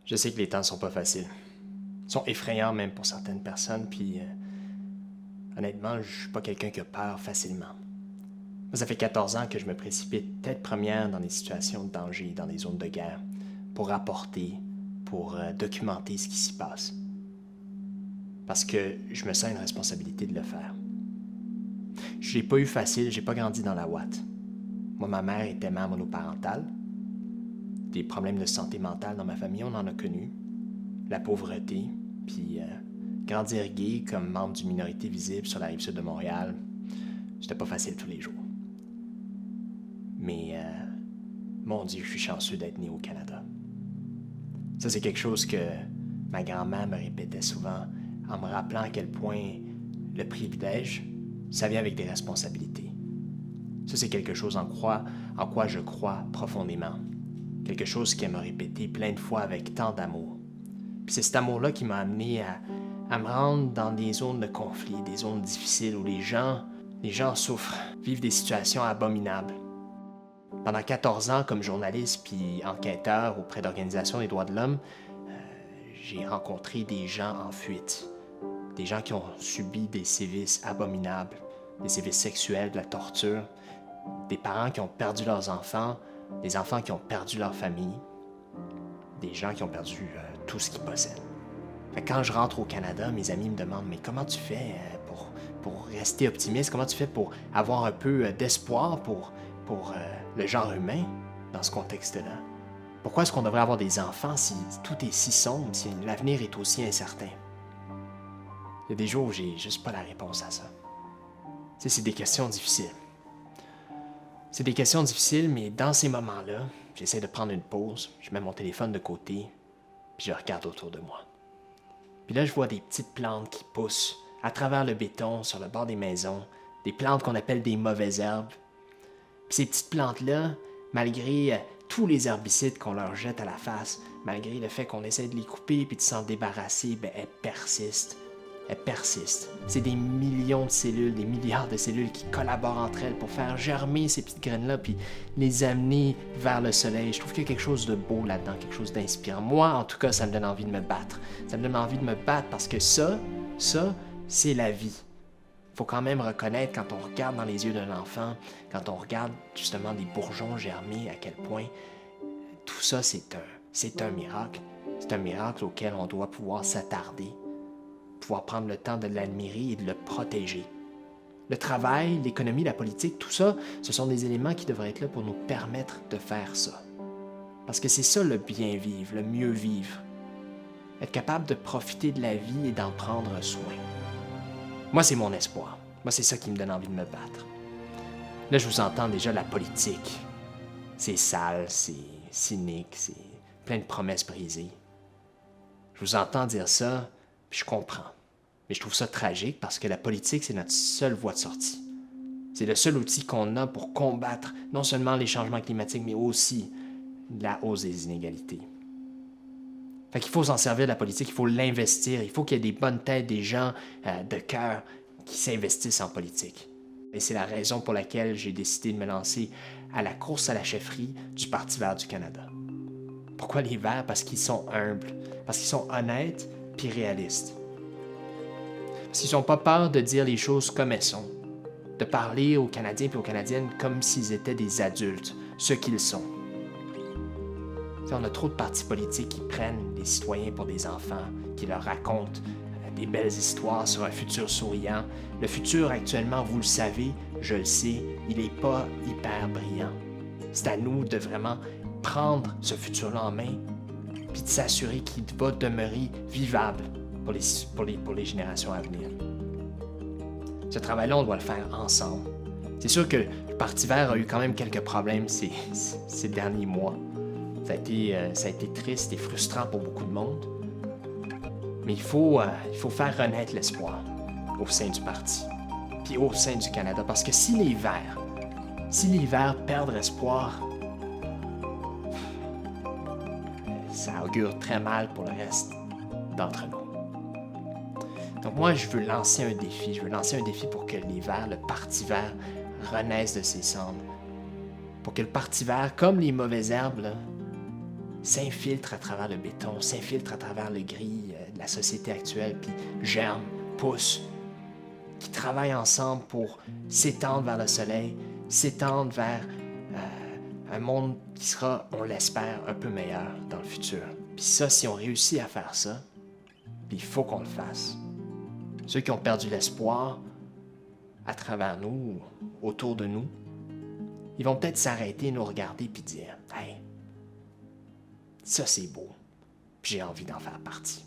Je sais que les temps sont pas faciles. Ils sont effrayants même pour certaines personnes, puis honnêtement, je suis pas quelqu'un qui a peur facilement. Moi, ça fait 14 ans que je me précipite tête première dans des situations de danger, dans des zones de guerre, pour rapporter, pour documenter ce qui s'y passe. Parce que je me sens une responsabilité de le faire. Je l'ai pas eu facile, j'ai pas grandi dans la ouate. Moi, ma mère était mère monoparentale. Des problèmes de santé mentale dans ma famille, on en a connu. La pauvreté, puis grandir gay comme membre d'une minorité visible sur la rive sud de Montréal, c'était pas facile tous les jours. Mais, mon Dieu, je suis chanceux d'être né au Canada. Ça, c'est quelque chose que ma grand-mère me répétait souvent en me rappelant à quel point le privilège, ça vient avec des responsabilités. Ça, c'est quelque chose en quoi je crois profondément. Quelque chose qu'elle m'a répété plein de fois avec tant d'amour. Puis c'est cet amour-là qui m'a amené à me rendre dans des zones de conflit, des zones difficiles où les gens souffrent, vivent des situations abominables. Pendant 14 ans, comme journaliste puis enquêteur auprès d'organisations des droits de l'homme, j'ai rencontré des gens en fuite. Des gens qui ont subi des sévices abominables, des sévices sexuels, de la torture, des parents qui ont perdu leurs enfants, des enfants qui ont perdu leur famille, des gens qui ont perdu tout ce qu'ils possèdent. Fait que quand je rentre au Canada, mes amis me demandent « Mais comment tu fais pour rester optimiste? Comment tu fais pour avoir un peu d'espoir pour le genre humain dans ce contexte-là? Pourquoi est-ce qu'on devrait avoir des enfants si tout est si sombre, si l'avenir est aussi incertain? » Il y a des jours où j'ai juste pas la réponse à ça. Tu sais, c'est des questions difficiles. C'est des questions difficiles, mais dans ces moments-là, j'essaie de prendre une pause, je mets mon téléphone de côté, puis je regarde autour de moi. Puis là, je vois des petites plantes qui poussent à travers le béton, sur le bord des maisons, des plantes qu'on appelle des mauvaises herbes. Puis ces petites plantes-là, malgré tous les herbicides qu'on leur jette à la face, malgré le fait qu'on essaie de les couper puis de s'en débarrasser, elles persistent. Elles persistent. C'est des millions de cellules, des milliards de cellules qui collaborent entre elles pour faire germer ces petites graines-là puis les amener vers le soleil. Je trouve qu'il y a quelque chose de beau là-dedans, quelque chose d'inspirant. Moi, en tout cas, ça me donne envie de me battre. Ça me donne envie de me battre parce que ça, c'est la vie. Il faut quand même reconnaître quand on regarde dans les yeux d'un enfant, quand on regarde justement des bourgeons germer, à quel point tout ça, c'est un miracle. C'est un miracle auquel on doit pouvoir s'attarder, pouvoir prendre le temps de l'admirer et de le protéger. Le travail, l'économie, la politique, tout ça, ce sont des éléments qui devraient être là pour nous permettre de faire ça. Parce que c'est ça le bien vivre, le mieux vivre. Être capable de profiter de la vie et d'en prendre soin. Moi, c'est mon espoir. Moi, c'est ça qui me donne envie de me battre. Là, je vous entends déjà la politique. C'est sale, c'est cynique, c'est plein de promesses brisées. Je vous entends dire ça, puis je comprends. Mais je trouve ça tragique parce que la politique, c'est notre seule voie de sortie. C'est le seul outil qu'on a pour combattre non seulement les changements climatiques, mais aussi la hausse des inégalités. Fait qu'il faut s'en servir de la politique, il faut l'investir, il faut qu'il y ait des bonnes têtes, des gens de cœur qui s'investissent en politique. Et c'est la raison pour laquelle j'ai décidé de me lancer à la course à la chefferie du Parti vert du Canada. Pourquoi les Verts? Parce qu'ils sont humbles, parce qu'ils sont honnêtes puis réalistes. Parce qu'ils n'ont pas peur de dire les choses comme elles sont, de parler aux Canadiens et aux Canadiennes comme s'ils étaient des adultes, ce qu'ils sont. On a trop de partis politiques qui prennent les citoyens pour des enfants, qui leur racontent des belles histoires sur un futur souriant. Le futur actuellement, vous le savez, je le sais, il n'est pas hyper brillant. C'est à nous de vraiment prendre ce futur-là en main puis de s'assurer qu'il va demeurer vivable pour les générations à venir. Ce travail-là, on doit le faire ensemble. C'est sûr que le Parti vert a eu quand même quelques problèmes ces derniers mois. Ça a été triste et frustrant pour beaucoup de monde. Mais il faut faire renaître l'espoir au sein du parti, puis au sein du Canada. Parce que si les Verts perdent espoir, ça augure très mal pour le reste d'entre nous. Donc moi, je veux lancer un défi. Je veux lancer un défi pour que les Verts, le Parti vert, renaisse de ses cendres. Pour que le Parti vert, comme les mauvaises herbes, là, s'infiltrent à travers le béton, s'infiltrent à travers le gris de la société actuelle, puis germent, poussent, qui travaillent ensemble pour s'étendre vers le soleil, s'étendre vers un monde qui sera, on l'espère, un peu meilleur dans le futur. Puis ça, si on réussit à faire ça, puis il faut qu'on le fasse. Ceux qui ont perdu l'espoir à travers nous, autour de nous, ils vont peut-être s'arrêter, nous regarder puis dire « Hey, ça c'est beau, puis j'ai envie d'en faire partie. »